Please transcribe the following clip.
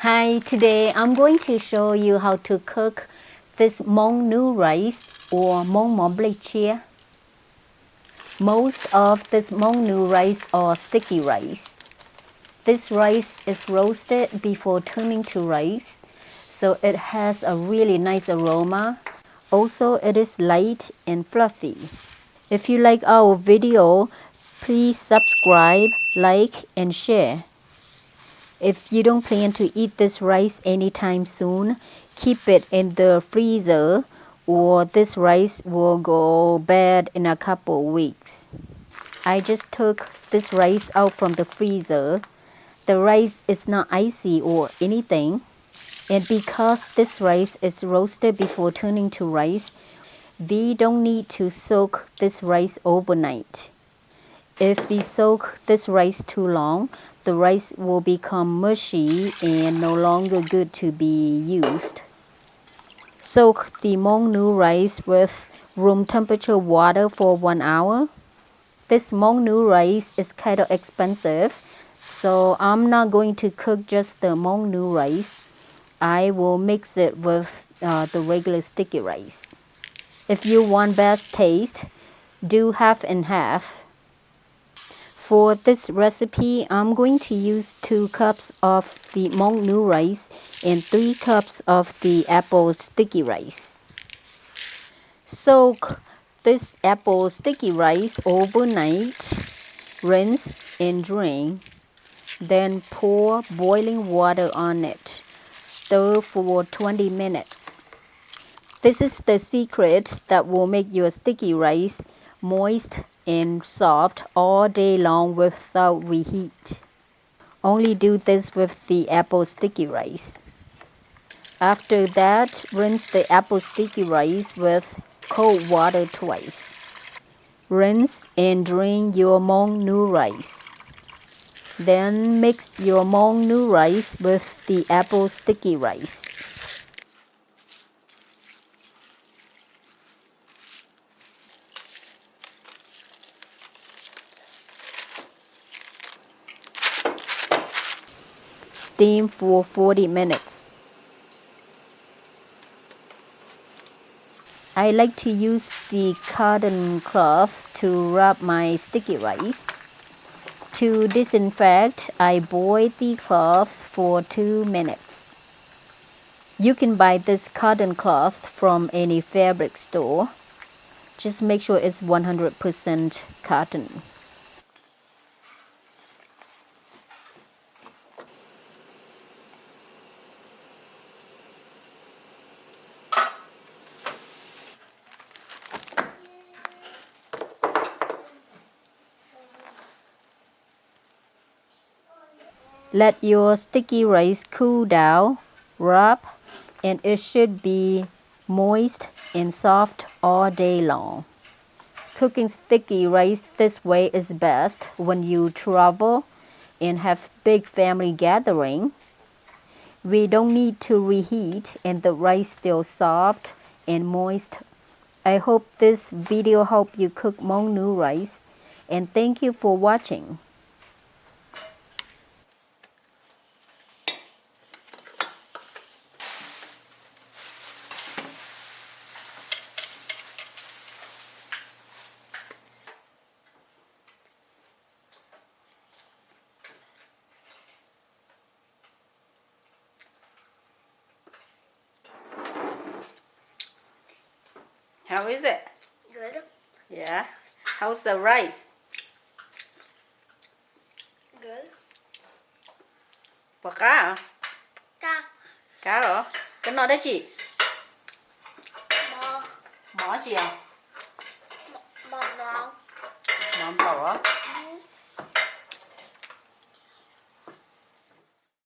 Hi, today I'm going to show you how to cook this Hmong New Rice or Hmong chia. Most of this Hmong New Rice are sticky rice. This rice is roasted before turning to rice, so it has a really nice aroma. Also, it is light and fluffy. If you like our video, please subscribe, like, and share. If you don't plan to eat this rice anytime soon, keep it in the freezer or this rice will go bad in a couple weeks. I just took this rice out from the freezer. The rice is not icy or anything. And because this rice is roasted before turning to rice, we don't need to soak this rice overnight. If we soak this rice too long, the rice will become mushy and no longer good to be used. Soak the Hmong New Rice with room temperature water for 1 hour. This Hmong New Rice is kind of expensive, so I'm not going to cook just the Hmong New Rice. I will mix it with the regular sticky rice. If you want best taste, do half and half. For this recipe, I'm going to use 2 cups of the Hmong New Rice and 3 cups of the apple sticky rice. Soak this apple sticky rice overnight, rinse and drain. Then pour boiling water on it. Stir for 20 minutes. This is the secret that will make your sticky rice moist and soft all day long without reheat. Only do this with the apple sticky rice. After that, rinse the apple sticky rice with cold water twice. Rinse and drain your Hmong New Rice. Then mix your Hmong New Rice with the apple sticky rice. Steam for 40 minutes. I like to use the cotton cloth to rub my sticky rice. To disinfect, I boil the cloth for 2 minutes. You can buy this cotton cloth from any fabric store. Just make sure it's 100% cotton. Let your sticky rice cool down, rub, and it should be moist and soft all day long. Cooking sticky rice this way is best when you travel and have big family gathering. We don't need to reheat and the rice still soft and moist. I hope this video helped you cook Hmong New Rice, and thank you for watching. How is it? Good. Yeah. How's the rice? Good. Bỏ cá hả? Cá. Cá rồi. Cái nó đấy chị. Mò. Mỏ chị à? Mò. Mỏ bầu á. Ừ.